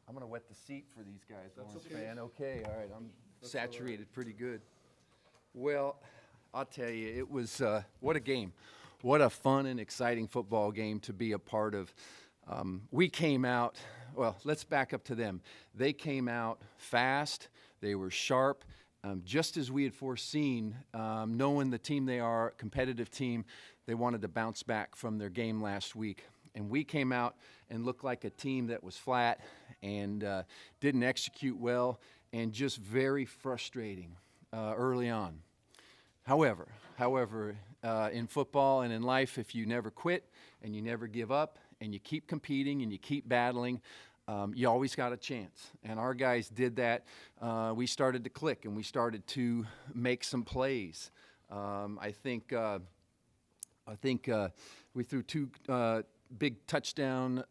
I'm going to wet the seat for these guys. Lawrence fan. Okay, all right. I'm saturated pretty good. Well, I'll tell you, it was what a game. What a fun and exciting football game to be a part of. We came out, well, let's back up to them. They came out fast. They were sharp. Just as we had foreseen, knowing the team they are, competitive team, they wanted to bounce back from their game last week. And we came out and looked like a team that was flat and didn't execute well and just very frustrating early on. However, in football and in life, if you never quit and you never give up and you keep competing and you keep battling, you always got a chance. And our guys did that. We started to click and we started to make some plays. I think we threw two big touchdown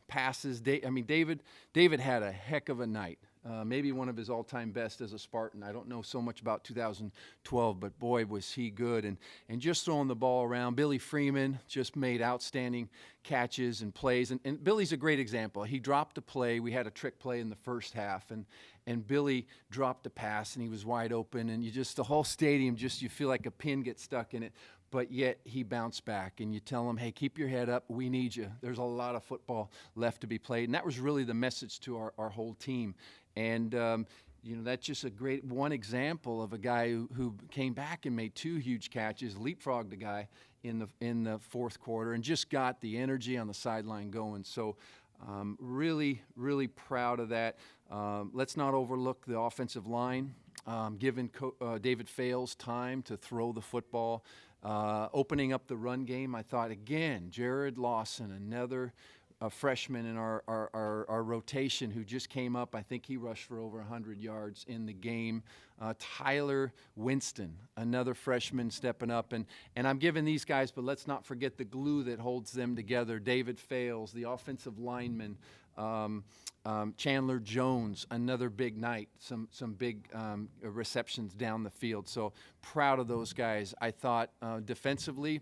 passes. David had a heck of a night. Maybe one of his all-time best as a Spartan. I don't know so much about 2012, but boy, was he good. And just throwing the ball around. Billy Freeman just made outstanding catches and plays. And Billy's a great example. He dropped a play. We had a trick play in the first half, and Billy dropped a pass, and he was wide open. And the whole stadium, you feel like a pin gets stuck in it. But yet he bounced back, and you tell him, hey, keep your head up. We need you. There's a lot of football left to be played. And that was really the message to our whole team. And, that's just a great one example of a guy who came back and made two huge catches, leapfrogged a guy in the fourth quarter, and just got the energy on the sideline going. So really, really proud of that. Let's not overlook the offensive line, giving David Fales time to throw the football. Opening up the run game, I thought, again, Jared Lawson, another freshman in our rotation who just came up. I think he rushed for over 100 yards in the game. Tyler Winston, another freshman stepping up. And I'm giving these guys, but let's not forget the glue that holds them together. David Fales, the offensive lineman. Chandler Jones, another big night, some big receptions down the field. So proud of those guys. I thought defensively,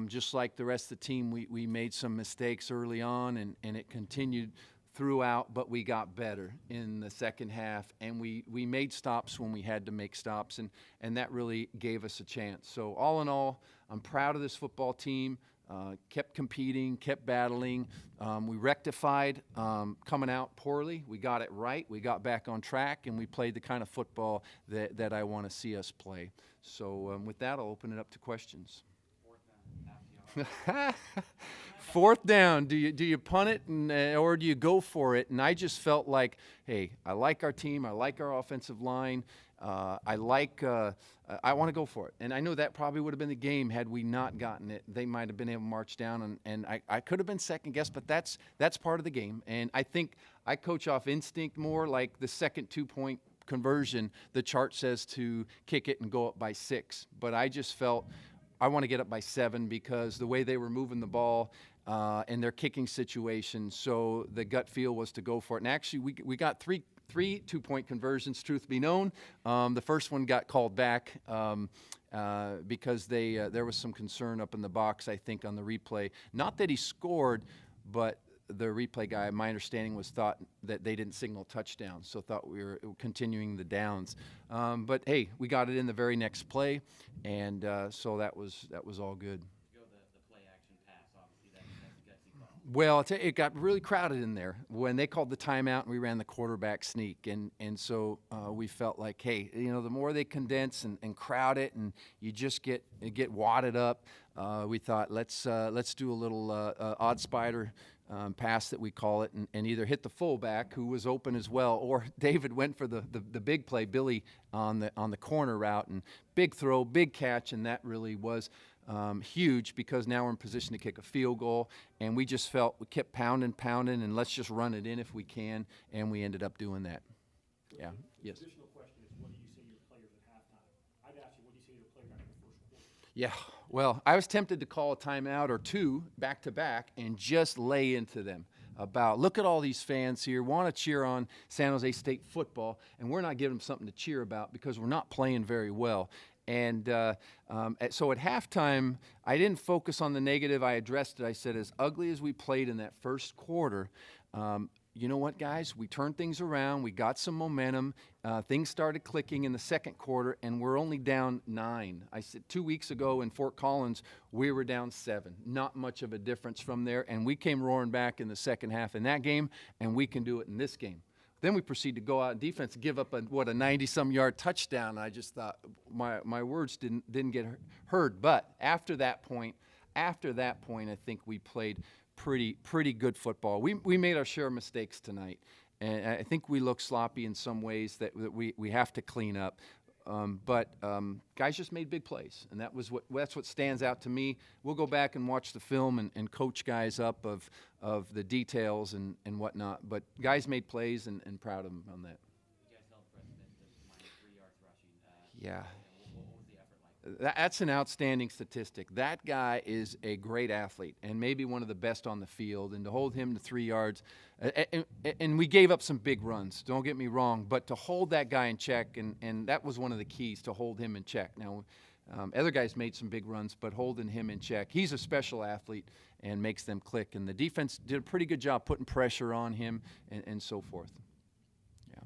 just like the rest of the team, we made some mistakes early on, and it continued throughout, but we got better in the second half, and we made stops when we had to make stops, and that really gave us a chance. So all in all, I'm proud of this football team. Kept competing, kept battling. We rectified coming out poorly. We got it right. We got back on track, and we played the kind of football that I want to see us play. So with that, I'll open it up to questions. Fourth down, do you punt it or do you go for it? And I just felt like, hey, I like our team. I like our offensive line. I want to go for it. And I know that probably would have been the game had we not gotten it. They might have been able to march down, and I could have been second guessed, but that's part of the game. And I think I coach off instinct more, like the second 2-point conversion. The chart says to kick it and go up by 6. But I just felt I want to get up by 7 because the way they were moving the ball and their kicking situation. So the gut feel was to go for it. And actually, we got three 2-point conversions, truth be known. The first one got called back because there was some concern up in the box, I think, on the replay. Not that he scored, but the replay guy, my understanding was thought that they didn't signal touchdown, so thought we were continuing the downs. But hey, we got it in the very next play, and so that was all good. The play action pass, obviously that's a gutsy call. Well, it got really crowded in there when they called the timeout and we ran the quarterback sneak, and so we felt like, hey, the more they condense and crowd it, and you just get wadded up, we thought let's do a little odd spider pass that we call it, and either hit the fullback who was open as well, or David went for the big play, Billy on the corner route, and big throw, big catch, and that really was huge because now we're in position to kick a field goal, and we just felt we kept pounding, and let's just run it in if we can, and we ended up doing that. Yeah. Yes. The additional question is, what do you say to your players at halftime? I'd ask you, what do you say to your players after the first quarter? Yeah, well, I was tempted to call a timeout or two back-to-back and just lay into them about, look at all these fans here, want to cheer on San Jose State football, and we're not giving them something to cheer about because we're not playing very well. And so at halftime, I didn't focus on the negative. I addressed it. I said, as ugly as we played in that first quarter, you know what, guys? We turned things around. We got some momentum. Things started clicking in the second quarter, and we're only down 9. I said 2 weeks ago in Fort Collins, we were down 7. Not much of a difference from there, and we came roaring back in the second half in that game, and we can do it in this game. Then we proceed to go out in defense, give up a 90-some yard touchdown. I just thought my words didn't get heard. But after that point, I think we played pretty good football. We made our share of mistakes tonight, and I think we look sloppy in some ways that we have to clean up. But guys just made big plays, and that's what stands out to me. We'll go back and watch the film and coach guys up of the details and whatnot. But guys made plays, and proud of them on that. You guys held precedent of -3 yards rushing. Yeah. What was the effort like? That's an outstanding statistic. That guy is a great athlete and maybe one of the best on the field. And to hold him to 3 yards, and we gave up some big runs, don't get me wrong, but to hold that guy in check, and that was one of the keys, to hold him in check. Now, other guys made some big runs, but holding him in check. He's a special athlete and makes them click. And the defense did a pretty good job putting pressure on him and so forth. Yeah.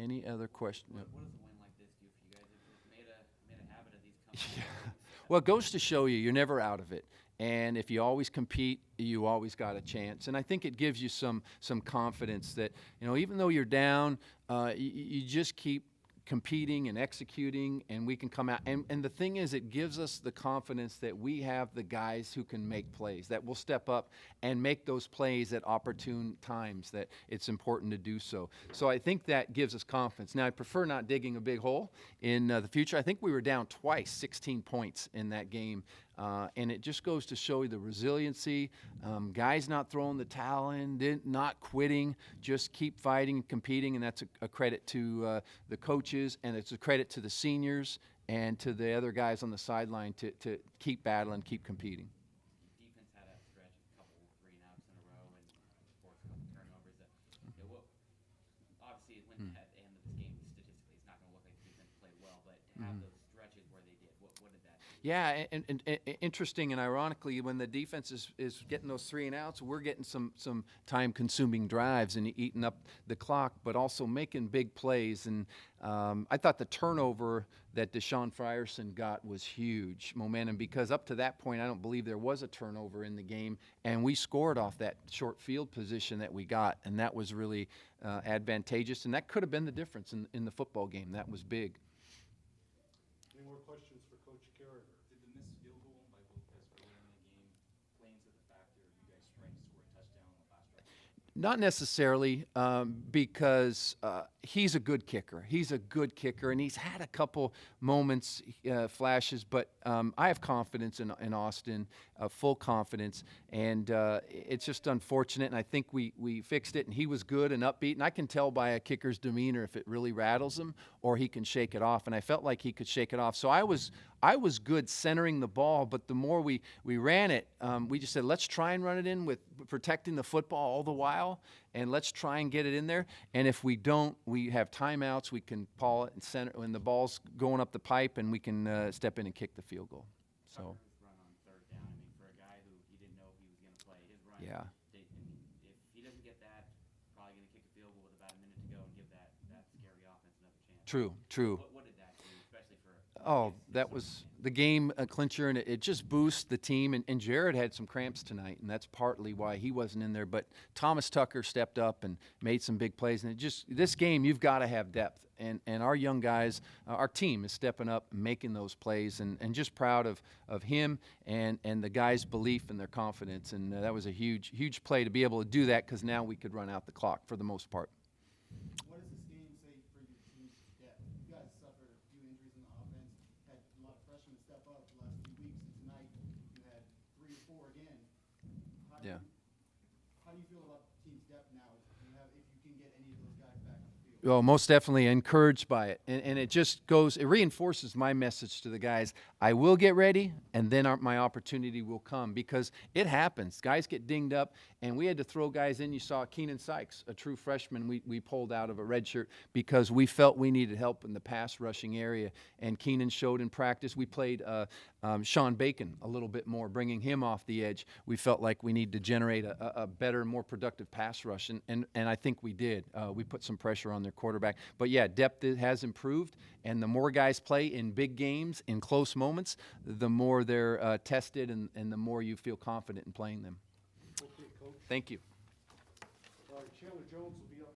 Any other question? What does a win like this do for you guys? It's made a habit of these coming. Yeah. Well, it goes to show you're never out of it. And if you always compete, you always got a chance. And I think it gives you some confidence that, even though you're down, you just keep competing and executing, and we can come out. And the thing is, it gives us the confidence that we have the guys who can make plays, that will step up and make those plays at opportune times, that it's important to do so. So I think that gives us confidence. Now, I prefer not digging a big hole in the future. I think we were down twice, 16 points in that game. And it just goes to show you the resiliency, guys not throwing the towel in, not quitting, just keep fighting and competing, and that's a credit to the coaches, and it's a credit to the seniors and to the other guys on the sideline to keep battling, keep competing. Defense had a stretch, a couple 3-and-outs in a row, and forced a couple turnovers. Obviously, when at the end of this game, statistically, it's not going to look like the defense played well, but to have those stretches where they did, what did that do? Yeah, and interesting and ironically, when the defense is getting those 3-and-outs, we're getting some time-consuming drives and eating up the clock, but also making big plays. And I thought the turnover that Deshaun Frierson got was huge momentum, because up to that point, I don't believe there was a turnover in the game, and we scored off that short field position that we got, and that was really advantageous, and that could have been the difference in the football game. That was big. Any more questions for Coach Caragher? Did the missed field goal by both guys earlier in the game play into the factor of you guys trying to score a touchdown on the last drive? Not necessarily, because he's a good kicker. He's a good kicker, and he's had a couple moments, flashes, but I have confidence in Austin, full confidence, and it's just unfortunate, and I think we fixed it, and he was good and upbeat, and I can tell by a kicker's demeanor if it really rattles him or he can shake it off, and I felt like he could shake it off. So I was good centering the ball, but the more we ran it, we just said, let's try and run it in with protecting the football all the while, and let's try and get it in there. And if we don't, we have timeouts. We can paw it and center when the ball's going up the pipe, and we can step in and kick the field goal. So, Run on third down. I mean, for a guy who you didn't know if he was going to play, his run. yeah. If he doesn't get that, probably going to kick a field goal with about a minute to go and give that scary offense another chance. True. What did that do, especially for? Oh, that was the game clincher, and it just boosts the team. And Jared had some cramps tonight, and that's partly why he wasn't in there. But Thomas Tucker stepped up and made some big plays. And this game, you've got to have depth. And our young guys, our team is stepping up and making those plays. And just proud of him and the guys' belief and their confidence. And that was a huge play to be able to do that, because now we could run out the clock for the most part. What does this game say for your team's depth? You guys suffered a few injuries in the offense, had a lot of freshmen step up the last 2 weeks, and tonight you had 3 or 4 again. How do you feel about the team's depth now? If you can get any of those guys back on the field? Well, most definitely encouraged by it. And it just reinforces my message to the guys. I will get ready, and then my opportunity will come, because it happens. Guys get dinged up, and we had to throw guys in. You saw Keenan Sykes, a true freshman, we pulled out of a red shirt because we felt we needed help in the pass rushing area, and Keenan showed in practice. We played Sean Bacon a little bit more, bringing him off the edge. We felt like we need to generate a better, more productive pass rush, and I think we did. We put some pressure on their quarterback. But yeah, depth has improved, and the more guys play in big games, in close moments, the more they're tested, and the more you feel confident in playing them. Okay, Coach. Thank you. All right, Chandler Jones will be up